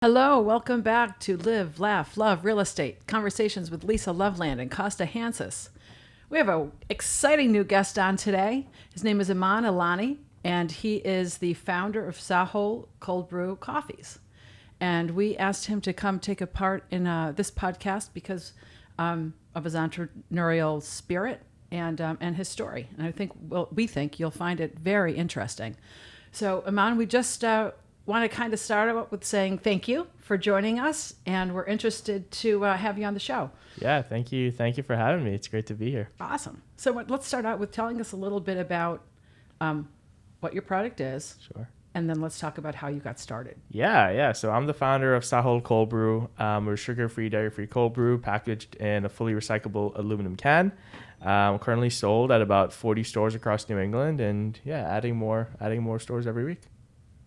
Hello, welcome back to Live, Laugh, Love Real Estate Conversations with Lisa Loveland and Kosta Hantzis. We have an exciting new guest on today. His name is Aman Ailani, and he is the founder of SAH.OL Cold Brew coffees. And we asked him to come take a part in this podcast because of his entrepreneurial spirit and his story. And we think you'll find it very interesting. So, Aman, we just want to kind of start out with saying thank you for joining us, and we're interested to have you on the show. Yeah, thank you. Thank you for having me. It's great to be here. Awesome. So let's start out with telling us a little bit about what your product is. Sure. And then let's talk about how you got started. Yeah. So I'm the founder of SAH.OL Cold Brew. We're sugar-free, dairy-free cold brew packaged in a fully recyclable aluminum can. Currently sold at about 40 stores across New England, and adding more stores every week.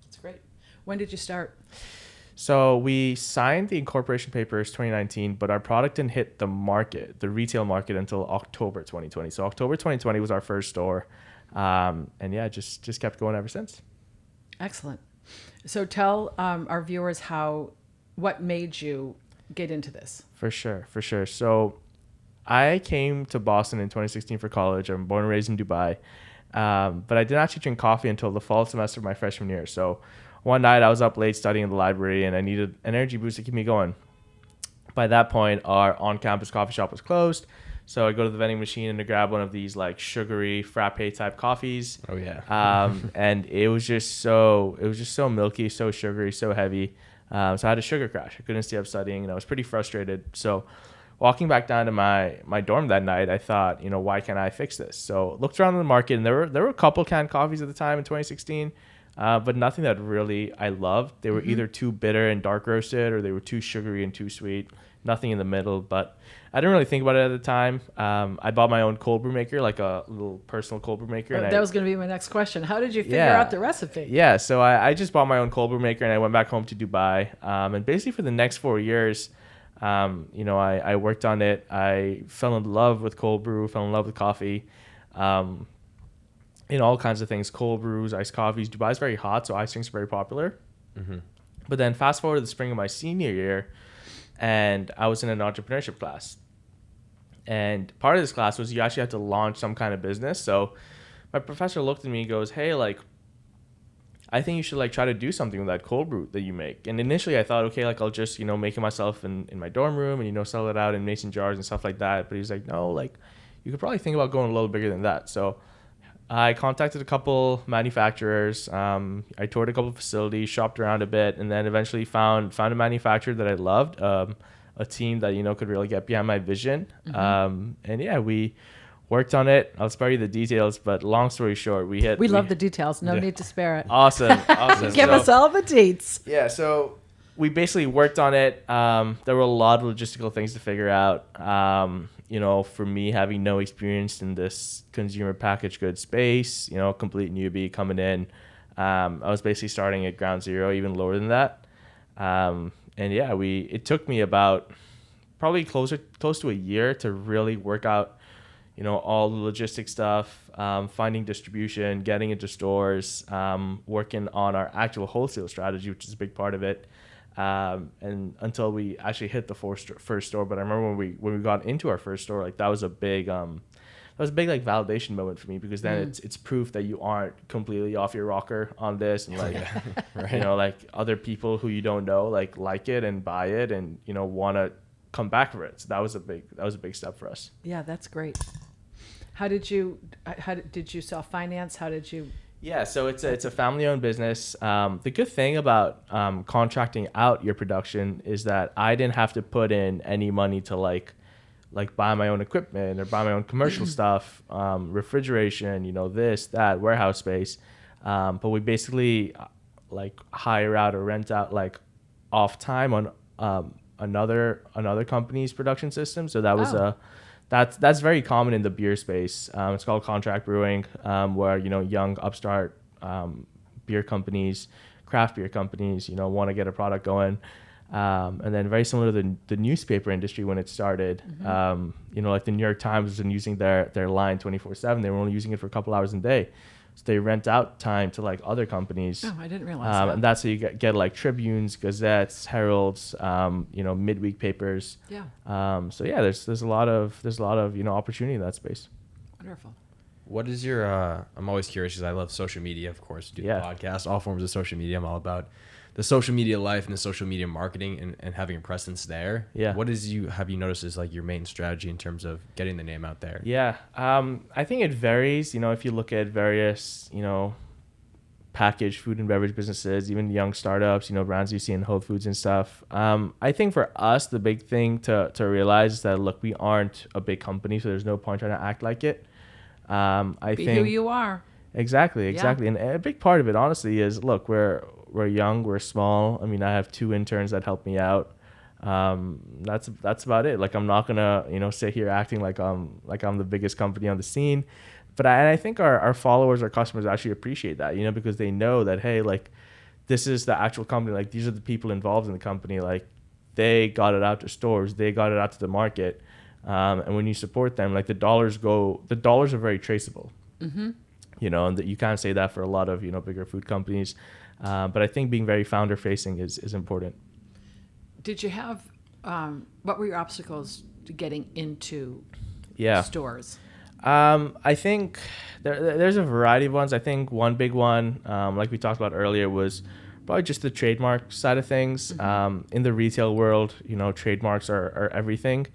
That's great. When did you start? So we signed the incorporation papers 2019, but our product didn't hit the retail market until October 2020. So October 2020 was our first store. Just kept going ever since. Excellent. So tell our viewers what made you get into this. For sure. So I came to Boston in 2016 for college. I'm born and raised in Dubai. But I didn't actually drink coffee until the fall semester of my freshman year. So one night I was up late studying in the library and I needed an energy boost to keep me going. By that point, our on-campus coffee shop was closed. So I go to the vending machine and to grab one of these like sugary frappe type coffees. Oh yeah. And it was just so milky, so sugary, so heavy. So I had a sugar crash. I couldn't stay up studying and I was pretty frustrated. So walking back down to my dorm that night, I thought, why can't I fix this? So looked around the market and there were a couple canned coffees at the time in 2016. But nothing that really I loved. They were either too bitter and dark roasted or they were too sugary and too sweet. Nothing in the middle. But I didn't really think about it at the time. I bought my own cold brew maker, like a little personal cold brew maker. That was going to be my next question. How did you figure out the recipe? Yeah, so I just bought my own cold brew maker and I went back home to Dubai. And basically for the next 4 years, I worked on it. I fell in love with cold brew, fell in love with coffee. All kinds of things, cold brews, iced coffees. Dubai is very hot, so iced drinks are very popular. Mm-hmm. But then fast forward to the spring of my senior year, and I was in an entrepreneurship class. And part of this class was you actually had to launch some kind of business. So my professor looked at me and goes, hey, I think you should try to do something with that cold brew that you make. And initially I thought, okay, I'll just, make it myself in my dorm room and, sell it out in mason jars and stuff like that. But he was like, no, you could probably think about going a little bigger than that. So I contacted a couple manufacturers. I toured a couple facilities, shopped around a bit, and then eventually found a manufacturer that I loved, a team that could really get behind my vision. Mm-hmm. We worked on it. I'll spare you the details, but long story short, we love the details. No need to spare it. Awesome. Give us all the deets. Yeah. So we basically worked on it. There were a lot of logistical things to figure out. For me, having no experience in this consumer packaged goods space, complete newbie coming in, I was basically starting at ground zero, even lower than that. It took me about probably close to a year to really work out, all the logistic stuff, finding distribution, getting into stores, working on our actual wholesale strategy, which is a big part of it. And until we actually hit the first store. But I remember when we got into our first store, that was a big validation moment for me, because then it's proof that you aren't completely off your rocker on this, and right. Other people who you don't know like it and buy it and want to come back for it. So that was a big step for us. Yeah, that's great. How did you self-finance? How did you? Yeah, so it's a family-owned business. The good thing about contracting out your production is that I didn't have to put in any money to buy my own equipment or buy my own commercial stuff, refrigeration, this, that, warehouse space. But we basically hire out or rent out off time on another company's production system. So that was That's very common in the beer space. It's called contract brewing, where young upstart beer companies, craft beer companies, want to get a product going. And then very similar to the newspaper industry when it started. Mm-hmm. The New York Times wasn't using their line 24/7. They were only using it for a couple hours a day. So they rent out time to like other companies. Oh, I didn't realize that. And that's how you get like Tribunes, Gazettes, Heralds, midweek papers. Yeah. So yeah, there's a lot of opportunity in that space. Wonderful. What is your, I'm always curious because I love social media, of course, do the podcast, all forms of social media. I'm all about the social media life and the social media marketing and having a presence there. Yeah. What have you noticed is like your main strategy in terms of getting the name out there? Yeah. I think it varies, if you look at various, packaged food and beverage businesses, even young startups, brands you see in Whole Foods and stuff. I think for us, the big thing to realize is that, look, we aren't a big company, so there's no point trying to act like it. I Be think who you are. Exactly. And a big part of it, honestly, is, look, we're young, we're small. I mean, I have 2 interns that help me out. That's about it. Like, I'm not gonna, sit here acting like I'm the biggest company on the scene. But I think our followers, our customers actually appreciate that, because they know that, hey, like, this is the actual company. Like, these are the people involved in the company. Like, they got it out to stores, they got it out to the market. And when you support them, like, the dollars are very traceable. Mm-hmm. And that you can't say that for a lot of, bigger food companies. But I think being very founder facing is important. Did you have, what were your obstacles to getting into stores? I think there's a variety of ones. I think one big one, like we talked about earlier, was probably just the trademark side of things. Mm-hmm. In the retail world, trademarks are everything.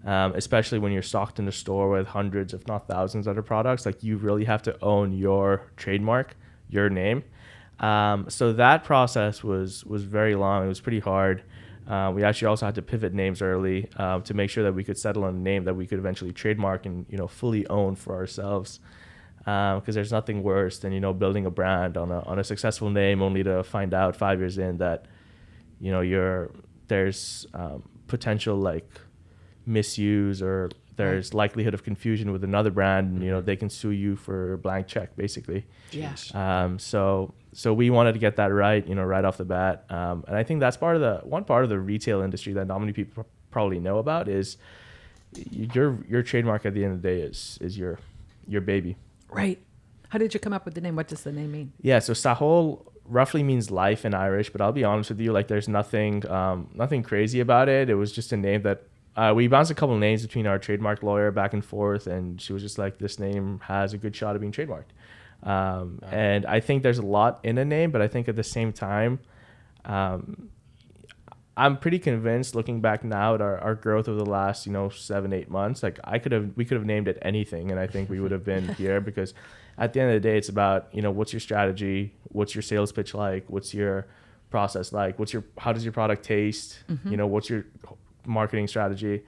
Especially when you're stocked in a store with hundreds, if not thousands, other products. Like, you really have to own your trademark, your name. So that process was very long. It was pretty hard. We actually also had to pivot names early to make sure that we could settle on a name that we could eventually trademark and fully own for ourselves. Because there's nothing worse than building a brand on a successful name only to find out 5 years in that there's potential like misuse or there's likelihood of confusion with another brand, and they can sue you for a blank check basically. Yes. So we wanted to get that right, right off the bat. And I think that's one part of the retail industry that not many people probably know about is your trademark at the end of the day is your baby. Right. How did you come up with the name? What does the name mean? Yeah. So SAH.OL roughly means life in Irish, but I'll be honest with you, like, there's nothing crazy about it. It was just a name that we bounced a couple of names between our trademark lawyer back and forth, and she was just like, this name has a good shot of being trademarked. And I think there's a lot in a name, but I think at the same time, I'm pretty convinced, looking back now at our growth over the last 7-8 months, like, we could have named it anything, and I think we would have been here, because at the end of the day, it's about what's your strategy, what's your sales pitch like, what's your process like, how does your product taste, Mm-hmm. What's your marketing strategy.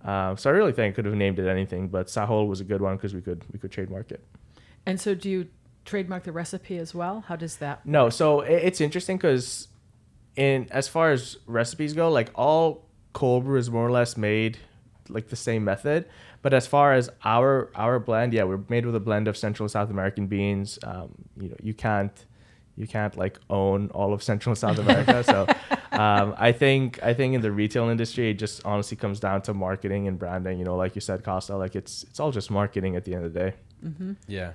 So I really think I could have named it anything, but SAH.OL was a good one because we could trademark it. And so do you trademark the recipe as well? How does that? No, so it's interesting because as far as recipes go, like, all cold brew is more or less made like the same method. But as far as our blend, we're made with a blend of Central and South American beans. You can't like own all of Central and South America. So I think in the retail industry, it just honestly comes down to marketing and branding. Like you said, Kosta, like, it's all just marketing at the end of the day. Mm-hmm. Yeah.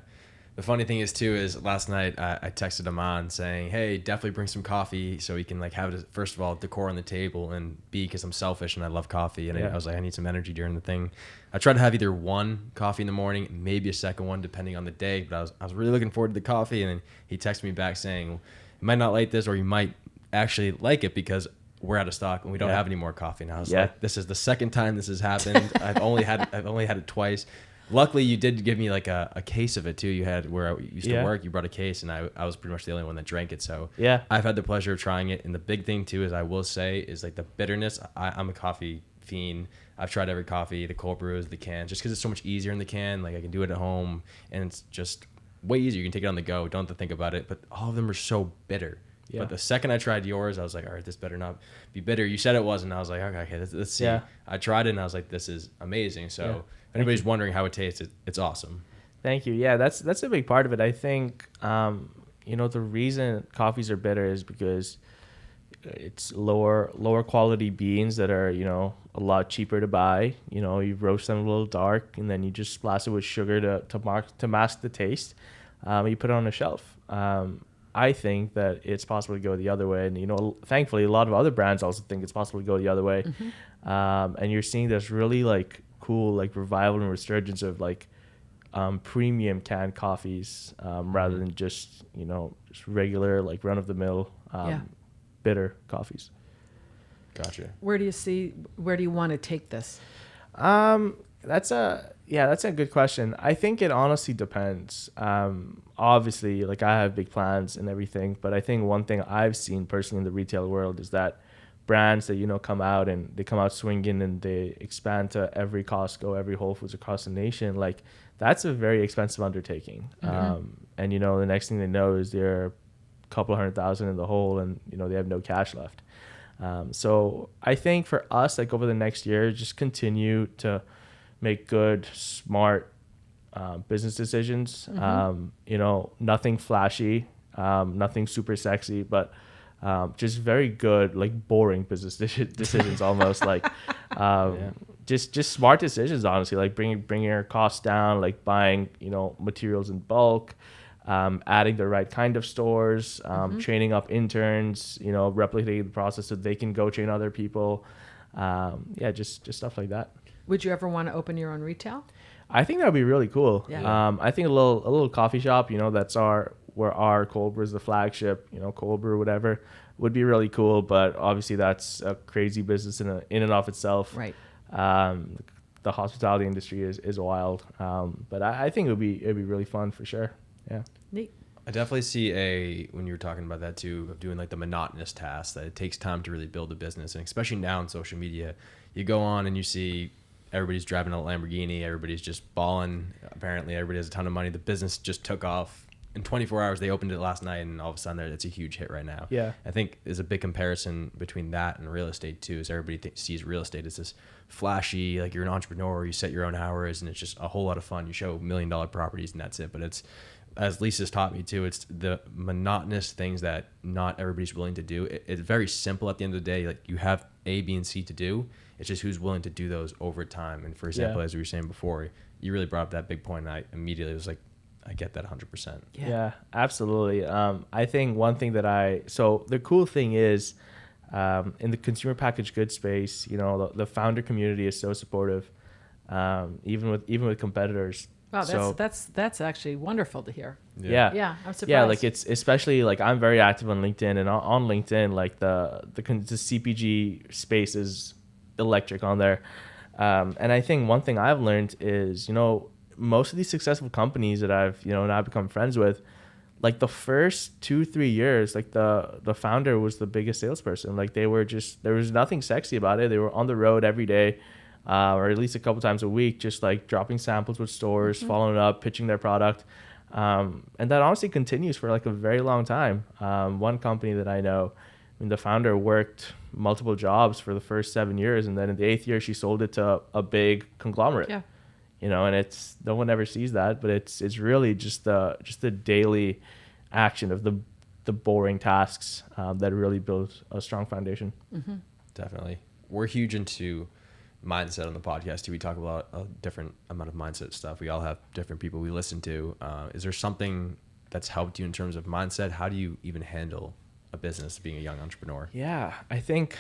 The funny thing is too, is last night I texted Aman saying, hey, definitely bring some coffee so we can like have it, first of all, decor on the table, and B, because I'm selfish and I love coffee, and I was like, I need some energy during the thing. I tried to have either one coffee in the morning, maybe a second one depending on the day, but I was really looking forward to the coffee, and then he texted me back saying, you might not like this, or you might actually like it because we're out of stock and we don't have any more coffee. And I was like, this is the second time this has happened. I've only had it twice. Luckily, you did give me like a case of it too. You had, where I used to work, you brought a case, and I was pretty much the only one that drank it. So I've had the pleasure of trying it. And the big thing too is, I will say, is like the bitterness. I'm a coffee fiend. I've tried every coffee, the cold brews, the cans, just because it's so much easier in the can. Like, I can do it at home, and it's just way easier. You can take it on the go. Don't have to think about it. But all of them are so bitter. Yeah. But the second I tried yours, I was like, all right, this better not be bitter. You said it wasn't. I was like, okay, let's see. Yeah. I tried it, and I was like, this is amazing. So if anybody's wondering how it tastes, it's awesome. Thank you. Yeah, that's a big part of it. I think, the reason coffees are bitter is because it's lower quality beans that are, a lot cheaper to buy. You roast them a little dark, and then you just splash it with sugar to mask the taste. you put it on a shelf. I think that it's possible to go the other way. And, you know, thankfully, a lot of other brands also think it's possible to go the other way. And you're seeing this really like cool, like revival and resurgence of like premium canned coffees rather than just, you know, just regular, like run of the mill bitter coffees. Gotcha. Where do you want to take this? That's a good question. I think it honestly depends. Obviously, like I have big plans and everything, but I think one thing I've seen personally in the retail world is that brands that, you know, come out swinging and they expand to every Costco, every Whole Foods across the nation. Like that's a very expensive undertaking. And, you know, the next thing they know is they're a couple $100,000 in the hole and, you know, they have no cash left. So I think for us, like over the next year, just continue to make good, smart business decisions. You know, nothing flashy, nothing super sexy, but just very good, like boring business decisions almost like just smart decisions, honestly, like bringing our costs down, like buying, you know, materials in bulk, adding the right kind of stores, training up interns, you know, replicating the process so they can go train other people. Just stuff like that. Would you ever want to open your own retail? I think that would be really cool. Yeah. I think a little coffee shop, you know, where our cold brew is the flagship, you know, cold brew, whatever, would be really cool. But obviously that's a crazy business in and of itself. Right. The hospitality industry is wild. But I think it'd be really fun for sure. Yeah. Neat. I definitely see when you were talking about that too, of doing like the monotonous tasks, that it takes time to really build a business. And especially now on social media, you go on and you see everybody's driving a Lamborghini, everybody's just balling. Apparently everybody has a ton of money. The business just took off. In 24 hours, they opened it last night, and all of a sudden it's a huge hit right now. Yeah. I think there's a big comparison between that and real estate too, is everybody sees real estate as this flashy, like you're an entrepreneur, you set your own hours, and it's just a whole lot of fun. You show $1 million properties and that's it. But it's, as Lisa's taught me too, it's the monotonous things that not everybody's willing to do. It's very simple at the end of the day. Like you have A, B, and C to do. It's just who's willing to do those over time. And for example, as we were saying before, you really brought up that big point, and I immediately was like, I get that 100%. Yeah, absolutely. I think one thing so the cool thing is in the consumer packaged goods space, you know, the founder community is so supportive, even with competitors. Wow, so, that's actually wonderful to hear. Yeah, I'm surprised. Yeah, like it's especially like I'm very active on LinkedIn, and on LinkedIn, like the CPG space is electric on there. And I think one thing I've learned is, you know, most of these successful companies that I've, you know, now become friends with, like the first 2-3 years, like the founder was the biggest salesperson. Like there was nothing sexy about it. They were on the road every day, or at least a couple times a week, just like dropping samples with stores, following up, pitching their product. And that honestly continues for like a very long time. One company that I know, I mean, the founder worked multiple jobs for the first 7 years, and then in the 8th year, she sold it to a big conglomerate. Yeah. You know, and it's, no one ever sees that, but it's really just the daily action of the boring tasks that really builds a strong foundation. Definitely. We're huge into mindset on the podcast too. We talk about a different amount of mindset stuff. We all have different people we listen to. Is there something that's helped you in terms of mindset? How do you even handle a business being a young entrepreneur? Yeah, I think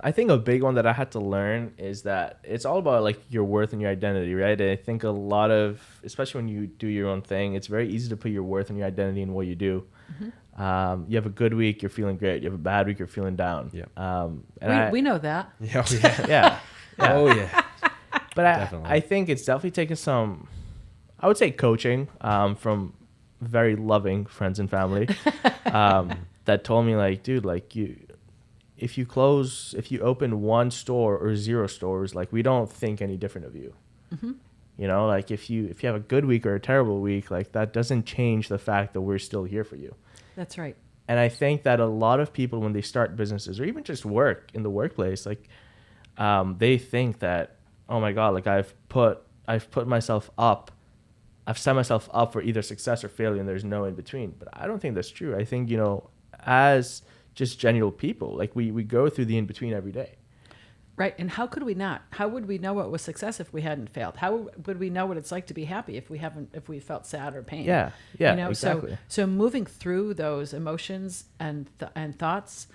a big one that I had to learn is that it's all about like your worth and your identity, right? And I think a lot of, especially when you do your own thing, it's very easy to put your worth and your identity in what you do. You have a good week, you're feeling great. You have a bad week, you're feeling down. Yeah. We know that. Yeah. Oh yeah. But I think it's definitely taken some, I would say, coaching from very loving friends and family that told me, like, dude, like if you open one store or 0 stores, like we don't think any different of you. You know, like if you have a good week or a terrible week, like that doesn't change the fact that we're still here for you. That's right. And I think that a lot of people, when they start businesses or even just work in the workplace, like they think that, oh my God, like I've put myself up, I've set myself up for either success or failure, and there's no in between. But I don't think that's true. I think, you know, as just general people, like we go through the in between every day. Right. And how could we not? How would we know what was success if we hadn't failed? How would we know what it's like to be happy if we felt sad or pain? Yeah. Exactly. So moving through those emotions and thoughts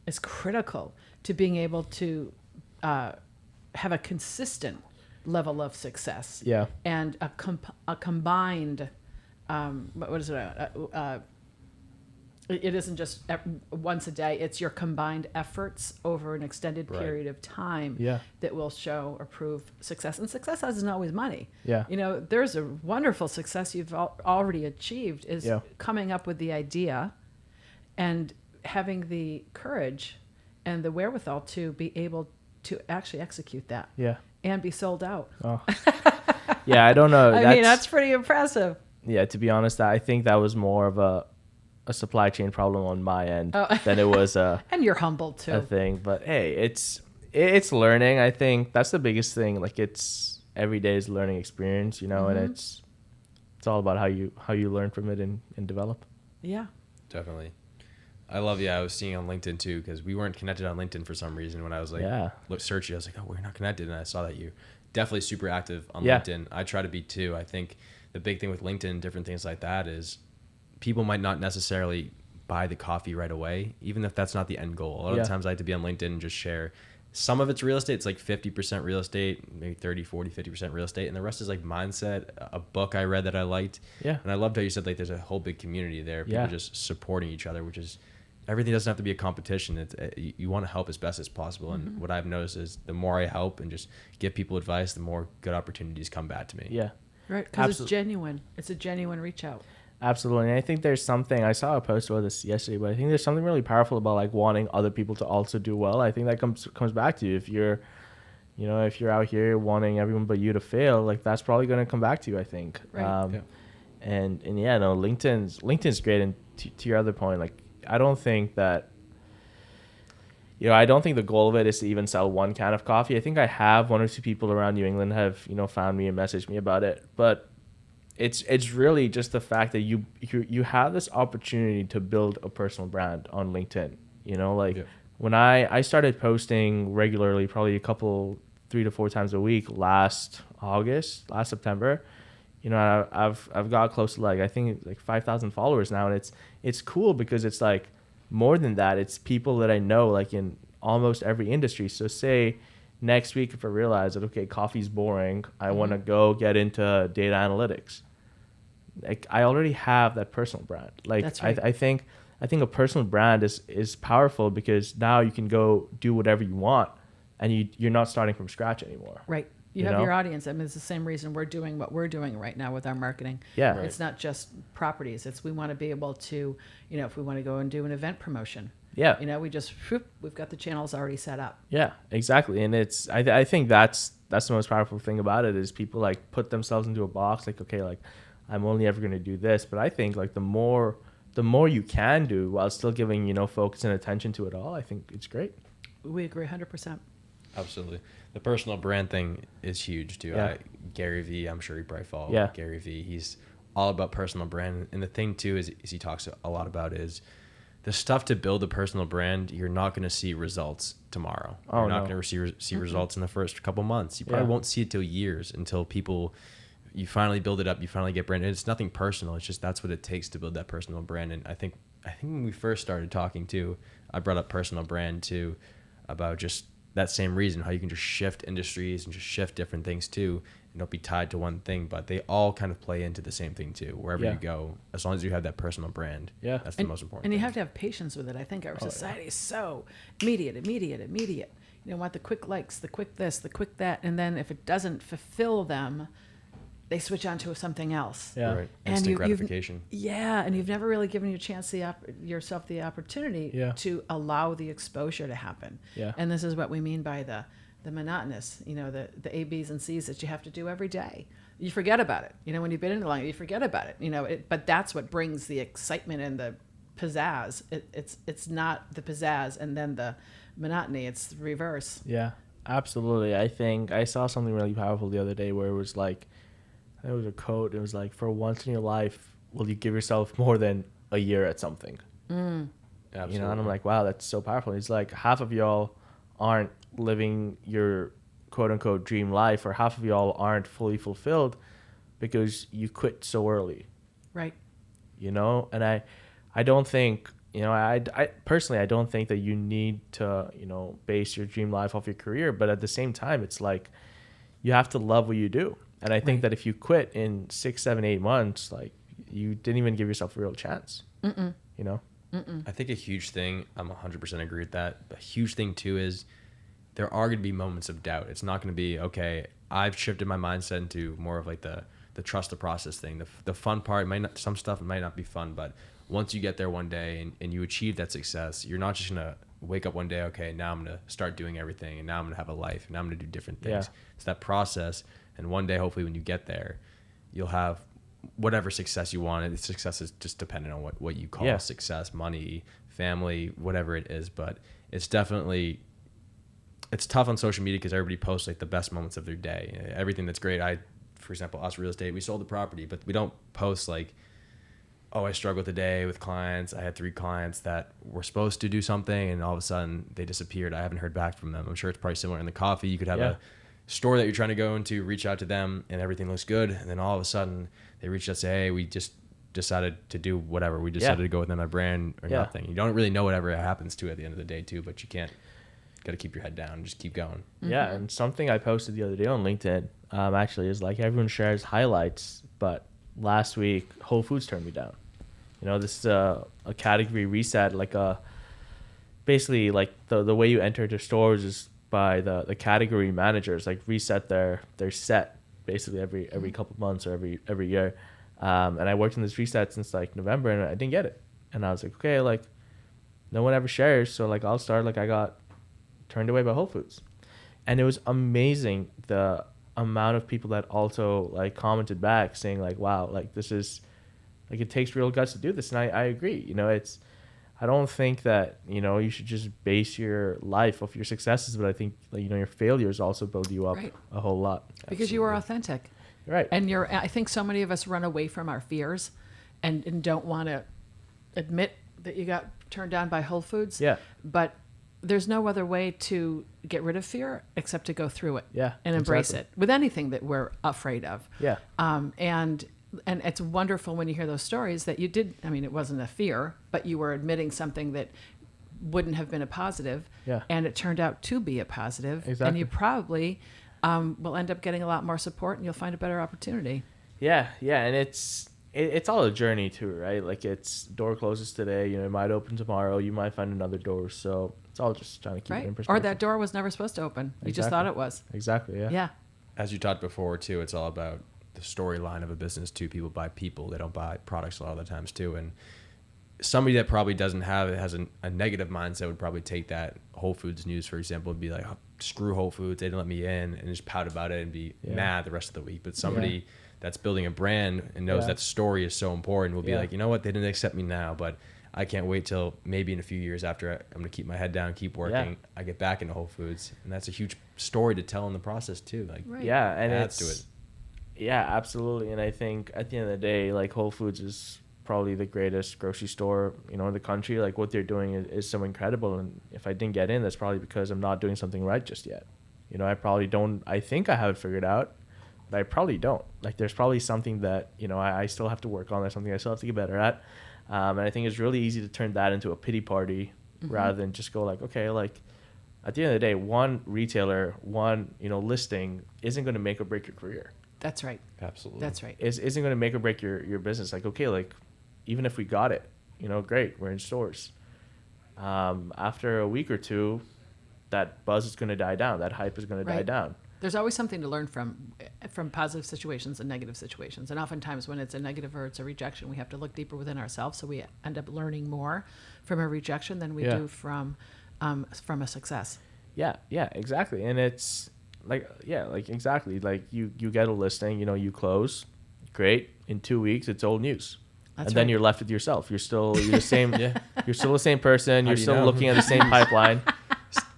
is critical to being able to have a consistent level of success. Yeah. And a combined, what is it? It isn't just once a day. It's your combined efforts over an extended period of time that will show or prove success. And success isn't always money. Yeah. There's a wonderful success you've already achieved is coming up with the idea and having the courage and the wherewithal to be able to actually execute that. Yeah. And be sold out. Oh. Yeah, I don't know. I mean, that's pretty impressive. Yeah, to be honest, I think that was more of a supply chain problem on my end than it was and you're humble too. A thing. But hey, it's learning. I think that's the biggest thing. Like it's every day's learning experience, and it's all about how you learn from it and develop. Yeah. Definitely. I love I was seeing on LinkedIn too, because we weren't connected on LinkedIn for some reason. When I was searching, I was like, oh, we're not connected, and I saw that you're definitely super active on LinkedIn. I try to be too. I think the big thing with LinkedIn and different things like that is people might not necessarily buy the coffee right away, even if that's not the end goal. A lot of times I like to be on LinkedIn and just share. Some of it's real estate. It's like 50% real estate, maybe 30, 40, 50% real estate. And the rest is like mindset, a book I read that I liked. Yeah. And I loved how you said like there's a whole big community there. People just supporting each other, which is everything doesn't have to be a competition. It's you want to help as best as possible. And what I've noticed is the more I help and just give people advice, the more good opportunities come back to me. Yeah. Right. Because it's genuine. It's a genuine reach out. Absolutely. And I think there's something, I saw a post about this yesterday, but I think there's something really powerful about like wanting other people to also do well. I think that comes back to you. If you're, if you're out here wanting everyone but you to fail, like that's probably going to come back to you, I think. Right. LinkedIn's great. And to your other point, like, I don't think that, I don't think the goal of it is to even sell one can of coffee. I think I have one or two people around New England have, found me and messaged me about it, but it's really just the fact that you have this opportunity to build a personal brand on LinkedIn. When I started posting regularly, probably 3 to 4 times a week last September, I've got close to I think 5,000 followers now, and it's cool because it's like more than that. It's people that I know like in almost every industry. So say next week if I realize that okay, coffee's boring, I want to go get into data analytics. Like I already have that personal brand. Like that's right. I think a personal brand is powerful because now you can go do whatever you want, and you're not starting from scratch anymore. Right. You have your audience. I mean, it's the same reason we're doing what we're doing right now with our marketing. Yeah. Right. It's not just properties. It's we want to be able to, if we want to go and do an event promotion. Yeah. We've got the channels already set up. Yeah, exactly. And I think that's the most powerful thing about it is people like put themselves into a box like, okay, like I'm only ever going to do this. But I think like the more you can do while still giving, focus and attention to it all, I think it's great. We agree 100%. Absolutely. The personal brand thing is huge too. Yeah. Gary Vee, I'm sure you probably follow Gary Vee. He's all about personal brand. And the thing too is he talks a lot about is the stuff to build a personal brand. You're not going to see results tomorrow. You're not going to see results in the first couple months. You probably won't see it till years, until you finally build it up. You finally get brand. And it's nothing personal. It's just that's what it takes to build that personal brand. And I think when we first started talking too, I brought up personal brand too, about just that same reason, how you can just shift industries and just shift different things too, and don't be tied to one thing, but they all kind of play into the same thing too. Wherever you go, as long as you have that personal brand, that's the most important. And thing. You have to have patience with it. I think our society is so immediate. You want the quick likes, the quick this, the quick that, and then if it doesn't fulfill them, they switch on to something else. Yeah. Right. Instant gratification. And you've never really given yourself the opportunity to allow the exposure to happen. Yeah. And this is what we mean by the monotonous, the A, B's, and C's that you have to do every day. You forget about it. When you've been in it long, you forget about it. But that's what brings the excitement and the pizzazz. It's not the pizzazz and then the monotony. It's the reverse. Yeah, absolutely. I think I saw something really powerful the other day where it was like, it was a quote. It was like, for once in your life, will you give yourself more than a year at something? Absolutely. And I'm like, wow, that's so powerful. It's like half of y'all aren't living your quote unquote dream life, or half of y'all aren't fully fulfilled because you quit so early. Right. You know, and I don't think, you know, I personally, I don't think that you need to, you know, base your dream life off your career. But at the same time, it's like you have to love what you do. And I think Right. that if you quit in 6, 7, 8 months, like you didn't even give yourself a real chance. You know? I think a huge thing, I'm 100% agree with that. A huge thing too is there are going to be moments of doubt. It's not going to be, okay, I've shifted my mindset into more of like the trust the process thing. The fun part might not, some stuff might not be fun, but once you get there one day and you achieve that success, you're not just going to wake up one day, okay, now I'm going to start doing everything, and now I'm going to have a life, and now I'm going to do different things. Yeah. It's that process. And one day, hopefully when you get there, you'll have whatever success you want. And success is just dependent on what you call success, money, family, whatever it is. But it's definitely, it's tough on social media because everybody posts like the best moments of their day, everything that's great. For example, us real estate, we sold the property, but we don't post like, oh, I struggled today with clients. I had 3 clients that were supposed to do something, and all of a sudden they disappeared. I haven't heard back from them. I'm sure it's probably similar in the coffee. You could have a store that you're trying to go into, reach out to them, and everything looks good. And then all of a sudden they reach out and say, hey, we just decided to do whatever. We decided to go with them, a brand or nothing. You don't really know whatever happens to at the end of the day too, but you can't, got to keep your head down and just keep going. Yeah. And something I posted the other day on LinkedIn actually is like everyone shares highlights, but last week Whole Foods turned me down. You know, this is a category reset, like basically like the way you enter the stores is by the category managers, like reset their set basically every couple of months or every year. And I worked in this reset since like November, and I didn't get it. And I was like, okay, like no one ever shares, so like I'll start. Like I got turned away by Whole Foods, and it was amazing the amount of people that also like commented back saying like, wow, like this is like it takes real guts to do this. And I agree. You know, I don't think that, you know, you should just base your life off your successes, but I think, like, you know, your failures also build you up a whole lot. Because you are authentic. Right. And I think so many of us run away from our fears and don't want to admit that you got turned down by Whole Foods. Yeah. But there's no other way to get rid of fear except to go through it. Yeah. And embrace it with anything that we're afraid of. Yeah. And it's wonderful when you hear those stories that you did. I mean, it wasn't a fear, but you were admitting something that wouldn't have been a positive. Yeah. And it turned out to be a positive. Exactly. And you probably will end up getting a lot more support, and you'll find a better opportunity. Yeah. Yeah. And it's all a journey too, right? Like it's door closes today, you know, it might open tomorrow. You might find another door. So it's all just trying to keep it in perspective. Or that door was never supposed to open. You just thought it was. Exactly. Yeah. Yeah. As you talked before too, it's all about the storyline of a business too. People buy people, they don't buy products a lot of the times too. And somebody that probably doesn't have it, has a negative mindset, would probably take that Whole Foods news, for example, and be like, oh, screw Whole Foods, they didn't let me in, and just pout about it and be mad the rest of the week. But somebody that's building a brand and knows that story is so important will be like, you know what, they didn't accept me now, but I can't wait till maybe in a few years after I'm going to keep my head down, keep working, I get back into Whole Foods. And that's a huge story to tell in the process too. Like, yeah, and adds to it. Yeah, absolutely. And I think at the end of the day, like Whole Foods is probably the greatest grocery store, you know, in the country. Like what they're doing is so incredible. And if I didn't get in, that's probably because I'm not doing something right just yet. You know, I think I have it figured out, but I probably don't. Like there's probably something that, you know, I still have to work on. There's something I still have to get better at. And I think it's really easy to turn that into a pity party rather than just go like, okay, like at the end of the day, one retailer, one, you know, listing isn't going to make or break your career. That's right. Absolutely. That's right. Isn't going to make or break your business. Like, okay, like even if we got it, you know, great, we're in stores. After a week or two, that buzz is going to die down. That hype is going to die down. There's always something to learn from positive situations and negative situations. And oftentimes when it's a negative or it's a rejection, we have to look deeper within ourselves. So we end up learning more from a rejection than we do from a success. Yeah, exactly. And it's exactly. Like you get a listing, you know, you close, great. In 2 weeks, it's old news. That's then you're left with yourself. You're the same. You're still the same person. You're still looking at the same pipeline.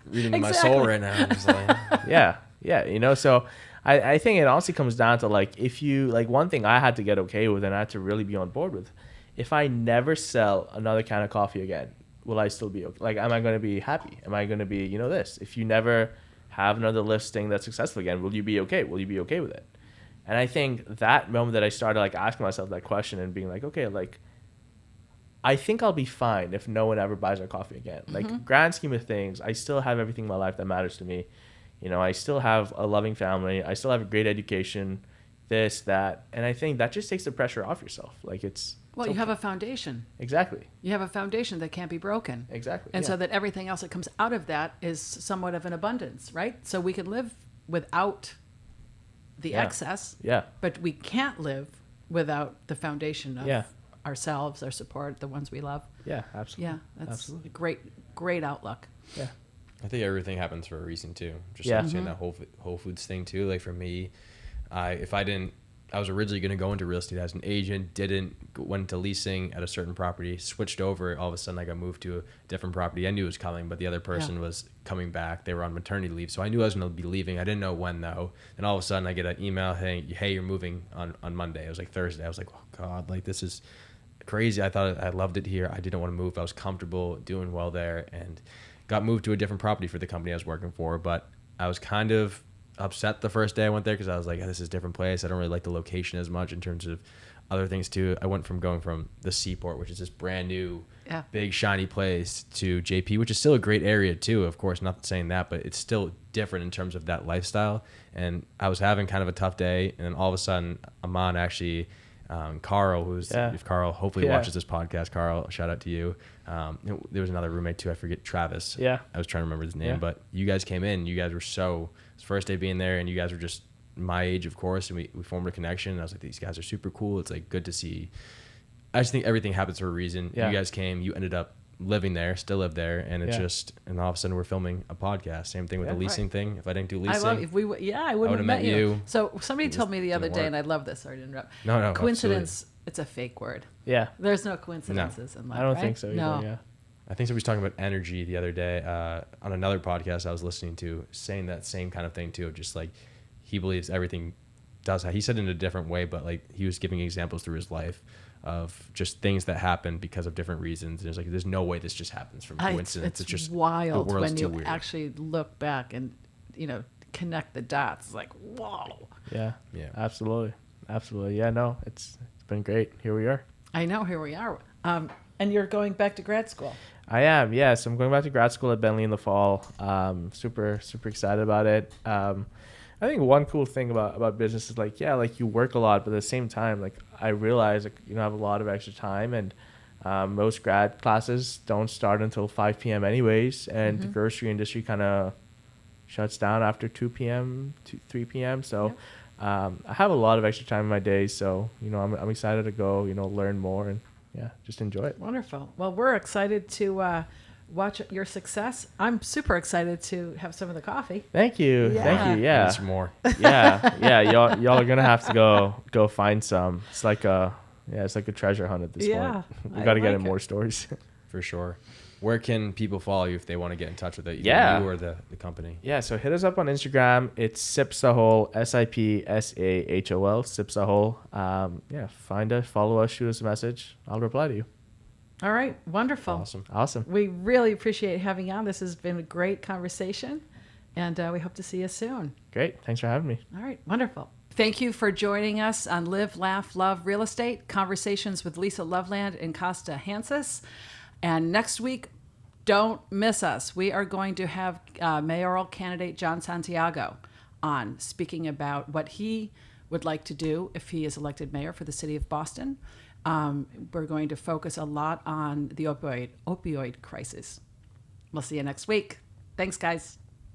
Reading my soul right now. I'm just like, yeah. You know, so I think it honestly comes down to like, if you like, one thing I had to get okay with and I had to really be on board with, if I never sell another can of coffee again, will I still be okay? Like, am I going to be happy? Am I going to be, this? If you never have another listing that's successful again, will you be okay? Will you be okay with it? And I think that moment that I started like asking myself that question and being like, okay, like, I think I'll be fine if no one ever buys our coffee again. Like, grand scheme of things, I still have everything in my life that matters to me. I still have a loving family. I still have a great education, this, that. And I think that just takes the pressure off yourself. Like, Well, you have a foundation. Exactly. You have a foundation that can't be broken. Exactly. And so that everything else that comes out of that is somewhat of an abundance, right? So we can live without the excess. Yeah. But we can't live without the foundation of Yeah. ourselves, our support, the ones we love. Yeah, absolutely. Yeah, that's absolutely. a great outlook. Yeah. I think everything happens for a reason too. Just Yeah. like saying that Whole Foods thing too. Like for me, I was originally going to go into real estate as an agent, went into leasing at a certain property, switched over. All of a sudden I got moved to a different property. I knew it was coming, but the other person was coming back. They were on maternity leave. So I knew I was going to be leaving. I didn't know when though. And all of a sudden I get an email saying, hey, you're moving on Monday. It was like Thursday. I was like, oh God, like this is crazy. I thought I loved it here. I didn't want to move. I was comfortable doing well there and got moved to a different property for the company I was working for. But I was kind of upset the first day I went there because I was like, this is a different place. I don't really like the location as much in terms of other things too. I went from going from the Seaport, which is this brand new, big shiny place, to JP, which is still a great area too. Of course, not saying that, but it's still different in terms of that lifestyle. And I was having kind of a tough day, and then all of a sudden, Aman actually, Carl, if Carl hopefully watches this podcast, Carl, shout out to you. There was another roommate too. I forget, Travis. Yeah. I was trying to remember his name, but you guys came in. You guys were it's first day being there, and you guys were just my age, of course, and we formed a connection. And I was like, these guys are super cool. It's like good to see. I just think everything happens for a reason. Yeah. You guys came. You ended up living there, still live there, and it's and all of a sudden we're filming a podcast. Same thing with the leasing thing. If I didn't do leasing, I wouldn't have met you. So somebody told me the other day, and I love this. Sorry to interrupt. No. Coincidence. Absolutely. It's a fake word. Yeah. There's no coincidences in life. I don't right? think so either. No. Yeah. I think somebody's talking about energy the other day on another podcast I was listening to, saying that same kind of thing too. Just like he believes everything does. He said it in a different way, but like he was giving examples through his life of just things that happen because of different reasons. And it's like, there's no way this just happens from coincidence. It's just wild the world's when too you weird. actually look back and, connect the dots. It's like, whoa. Yeah. Absolutely. Yeah, no, it's been great. Here we are. I know, here we are. And you're going back to grad school. I am, yes. I'm going back to grad school at Bentley in the fall. Super excited about it. I think one cool thing about business is like you work a lot, but at the same time, like I realize I have a lot of extra time, and most grad classes don't start until 5 p.m. anyways, and the grocery industry kind of shuts down after 2 p.m. to 3 p.m. So I have a lot of extra time in my days, so I'm excited to go learn more and just enjoy it. Wonderful. Well, we're excited to watch your success. I'm super excited to have some of the coffee. Thank you. Yeah. Thank you. Yeah. Need some more. Yeah. Y'all are gonna have to go find some. It's like a treasure hunt at this point. We got to get in more stores. For sure. Where can people follow you if they want to get in touch with it? Yeah. You or the company? Yeah, so hit us up on Instagram. It's SIPSAHOL, SIPSAHOL, SIPSAHOL. Find us, follow us, shoot us a message. I'll reply to you. All right. Wonderful. Awesome. We really appreciate having you on. This has been a great conversation, and we hope to see you soon. Great. Thanks for having me. All right. Wonderful. Thank you for joining us on Live, Laugh, Love Real Estate, Conversations with Lisa Loveland and Kosta Hantzis. And next week, don't miss us. We are going to have mayoral candidate John Santiago on, speaking about what he would like to do if he is elected mayor for the city of Boston. We're going to focus a lot on the opioid crisis. We'll see you next week. Thanks, guys.